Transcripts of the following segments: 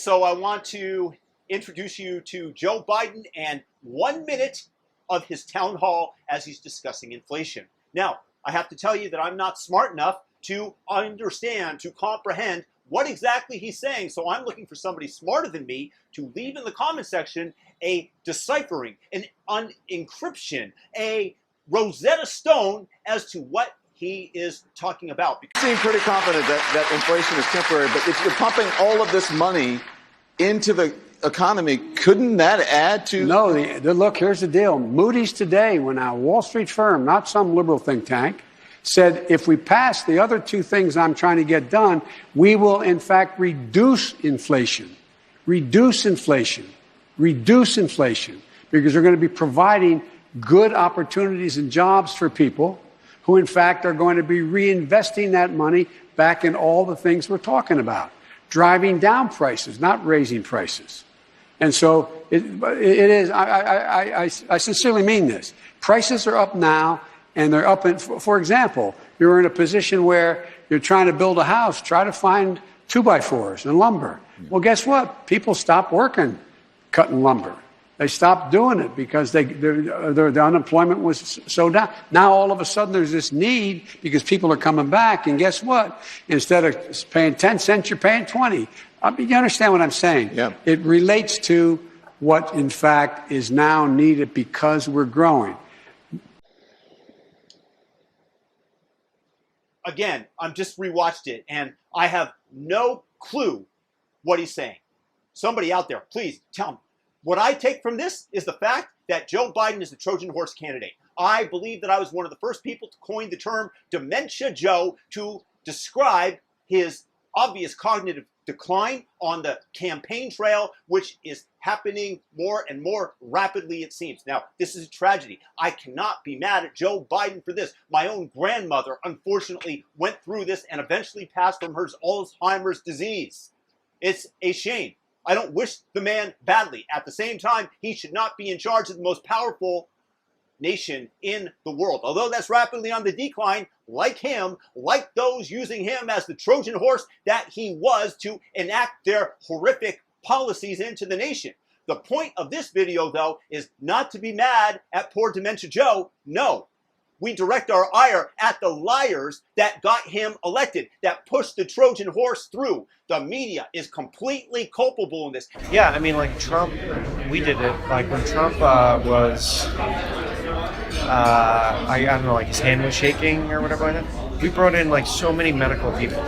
So I want to introduce you to Joe Biden and 1 minute of his town hall as he's discussing inflation. Now, I have to tell you that I'm not smart enough to understand, to comprehend what exactly he's saying. So I'm looking for somebody smarter than me to leave in the comment section a deciphering, an encryption, a Rosetta Stone as to what he is talking about. You seem pretty confident that inflation is temporary, but if you're pumping all of this money into the economy, couldn't that add to... No, look, here's the deal. Moody's today, when a Wall Street firm, not some liberal think tank, said if we pass the other two things I'm trying to get done, we will in fact reduce inflation. Reduce inflation. Reduce inflation. Because we're going to be providing good opportunities and jobs for people who in fact are going to be reinvesting that money back in all the things we're talking about. Driving down prices, not raising prices. And so it is, I sincerely mean this. Prices are up now, and they're up in, for example, you're in a position where you're trying to build a house, try to find 2x4s and lumber. Well, guess what? People stopped working cutting lumber. They stopped doing it because the unemployment was so down. Now, all of a sudden, there's this need because people are coming back. And guess what? Instead of paying 10 cents, you're paying 20. You understand what I'm saying? Yeah. It relates to what, in fact, is now needed because we're growing. Again, I'm just rewatched it, and I have no clue what he's saying. Somebody out there, please tell me. What I take from this is the fact that Joe Biden is the Trojan horse candidate. I believe that I was one of the first people to coin the term Dementia Joe to describe his obvious cognitive decline on the campaign trail, which is happening more and more rapidly, it seems. Now, this is a tragedy. I cannot be mad at Joe Biden for this. My own grandmother, unfortunately, went through this and eventually passed from her Alzheimer's disease. It's a shame. I don't wish the man badly. At the same time, he should not be in charge of the most powerful nation in the world. Although that's rapidly on the decline, like him, like those using him as the Trojan horse that he was to enact their horrific policies into the nation. The point of this video, though, is not to be mad at poor Dementia Joe. No. We direct our ire at the liars that got him elected, that pushed the Trojan horse through. The media is completely culpable in this. Yeah, I mean, like Trump, we did it. Like when Trump was, I don't know, like his hand was shaking or whatever like that. We brought in like so many medical people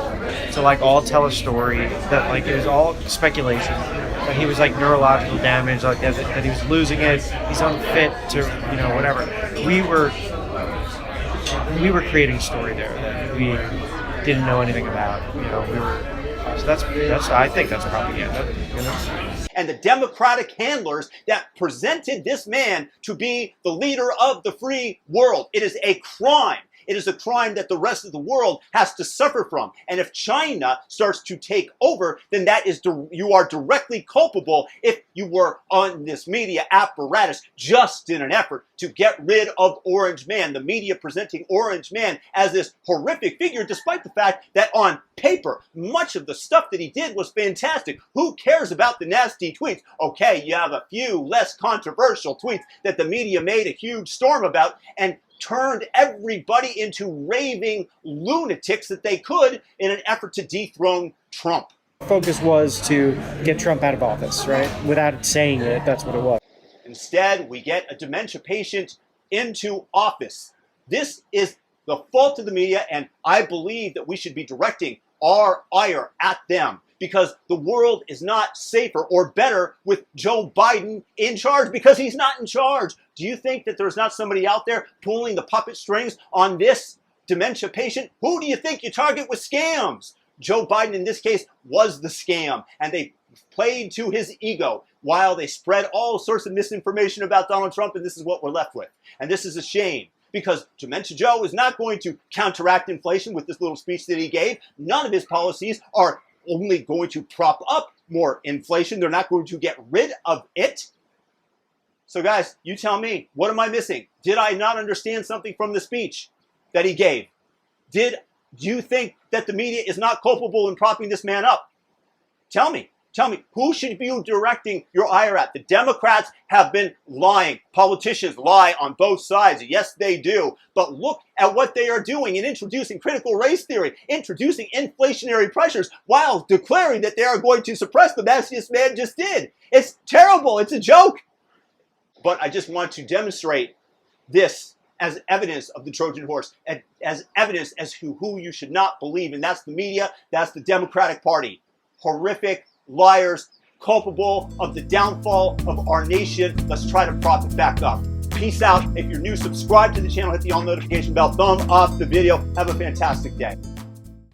to like all tell a story that like it was all speculation. That he was like neurological damage, like that he was losing it. He's unfit to, you know, whatever. We were creating a story there that we didn't know anything about. You know, so that's I think that's propaganda. You know? And the Democratic handlers that presented this man to be the leader of the free world. It is a crime. It is a crime that the rest of the world has to suffer from. And if China starts to take over, then that is you are directly culpable if you were on this media apparatus just in an effort to get rid of Orange Man. The media presenting Orange Man as this horrific figure, despite the fact that on paper, much of the stuff that he did was fantastic. Who cares about the nasty tweets? Okay, you have a few less controversial tweets that the media made a huge storm about and turned everybody into raving lunatics that they could in an effort to dethrone Trump. Focus was to get Trump out of office, right? Without saying it, that's what it was. Instead, we get a dementia patient into office. This is the fault of the media, and I believe that we should be directing our ire at them, because the world is not safer or better with Joe Biden in charge, because he's not in charge. Do you think that there's not somebody out there pulling the puppet strings on this dementia patient? Who do you think you target with scams? Joe Biden, in this case, was the scam, and they played to his ego while they spread all sorts of misinformation about Donald Trump, and this is what we're left with. And this is a shame, because Dementia Joe is not going to counteract inflation with this little speech that he gave. None of his policies are only going to prop up more inflation. They're not going to get rid of it. So guys, you tell me, what am I missing? Did I not understand something from the speech that he gave? Do you think that the media is not culpable in propping this man up? Tell me. Tell me, who should be directing your ire at? The Democrats have been lying. Politicians lie on both sides. Yes, they do. But look at what they are doing in introducing critical race theory, introducing inflationary pressures, while declaring that they are going to suppress them, as this man just did. It's terrible. It's a joke. But I just want to demonstrate this as evidence of the Trojan horse, as evidence as to who you should not believe. And that's the media. That's the Democratic Party. Horrific liars, culpable of the downfall of our nation. Let's try to prop it back up. Peace out. If you're new, subscribe to the channel, hit the all notification bell, thumb up the video. Have a fantastic day.